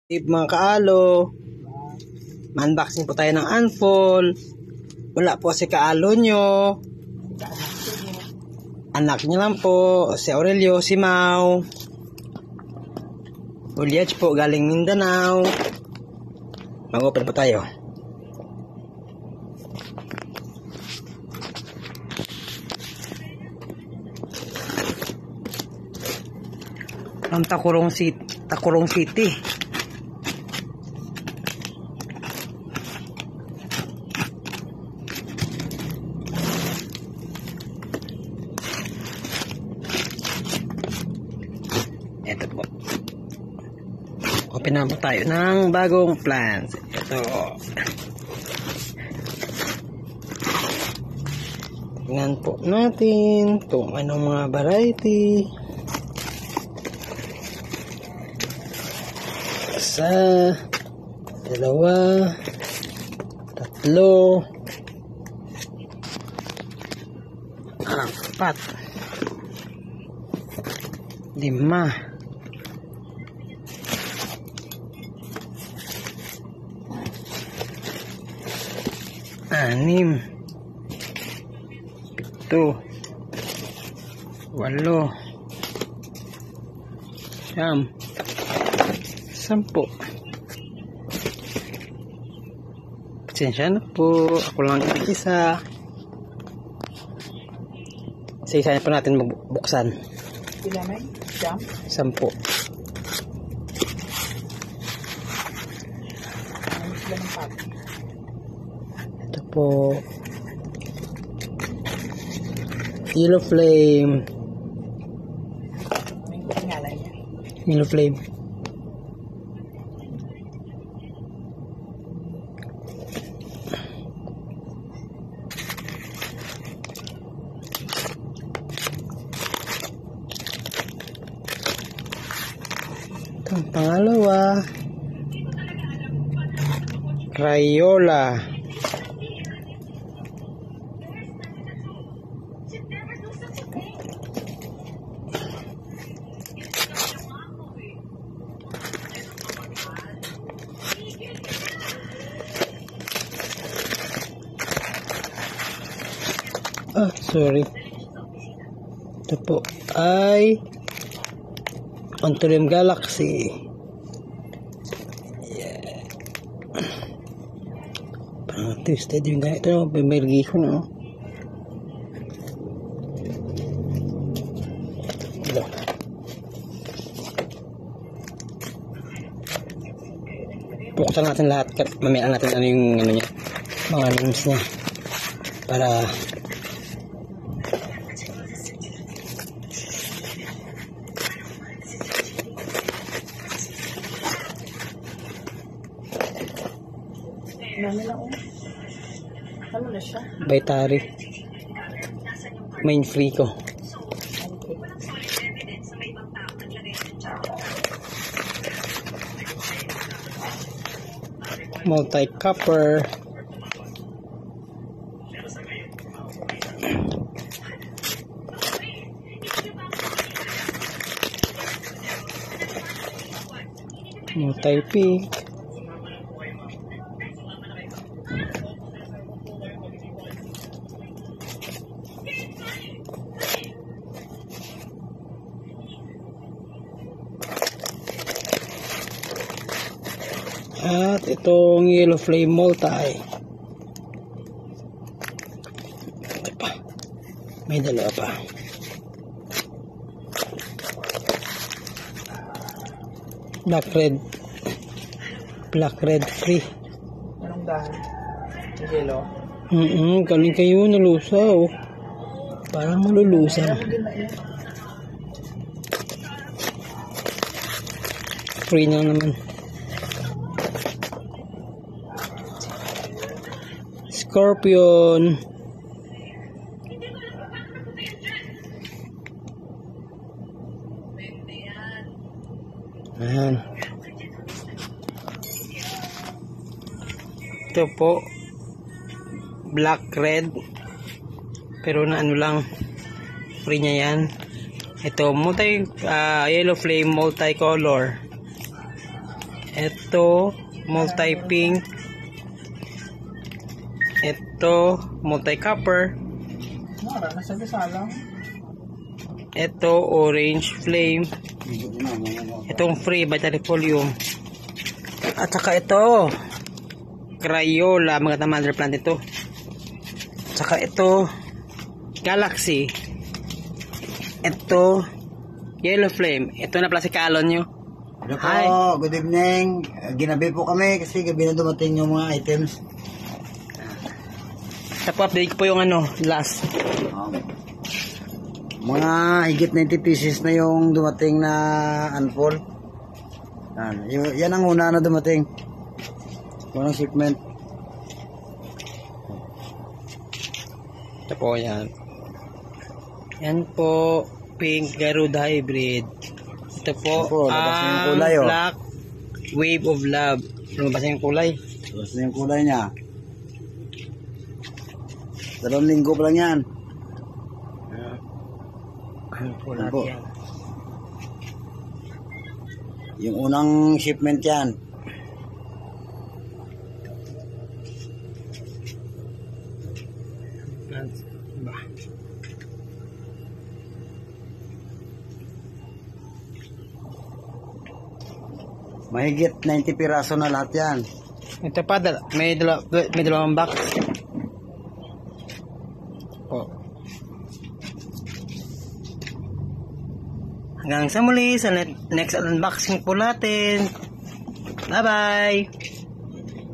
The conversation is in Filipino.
Mga kaalo, unboxing po tayo ng Anfol. Wala po si kaalo nyo, anak niya lang po, si Aurelio, si Mau Uliach po, galing Mindanao. Mag-open po tayo. Ang Takurong City. Ito po. Open na po tayo ng bagong plants. Ito. Tingnan po natin kung anong mga variety. Isa, dalawa, tatlo, apat, lima, anim, pito, walo, siyam, 10. Pasensya na po, ako lang isa. Isa na po natin magbuksan. Ilan na? 10. Ito po. Yellow Flame. Yellow Flame. Ang pangalawa, Crayola. Sorry. Ito po ay Antonium Galaxy. Yeah. Parang twisted yung ganito. May ko na. Buksan natin lahat. Mamaya natin ano yung ano niya, mga names niya. Para ano na siya? Baitari. Main free ko. Multi-copper. Multi-pink. At itong Yellow Flame Multi. Ito pa. May dalawa pa. Black red free. Anong dahil? Yellow? Galing kayo nalusaw. Parang malulusaw. Free na naman. Scorpion. Ayan. Ito po, black red, pero na ano lang, free niya yan. Ito, Yellow Flame multicolor. Ito, multi-pink. Ito, multi-copper. Mara, nasabi-salang. Ito, orange flame. Itong free battery volume. At saka ito, Crayola, mga mother plant ito. At saka ito, Galaxy. Ito, Yellow Flame. Ito na pala si Kalon nyo. Hello po, Hi. good evening. Ginabi po kami kasi gabi na dumating yung mga items. Tapos update ko po yung last. Mga higit 90 pieces na yung dumating na unfold. Yan ang una na dumating. Unang shipment. Ito po yan. Yan po, pink Garuda hybrid. Ito po, Opo, labas na yung kulay, oh. black wave of love. Lumabas na yung kulay. Tapos na yung kulay niya. 2 linggo pa lang yan. Ano po lahat Opo. yan? Yung unang shipment yan. Ba? Mahigit 90 piraso na lahat yan. Ito pa, may dalawang box. Po. Hanggang sa muli sa next unboxing po natin. Bye-bye!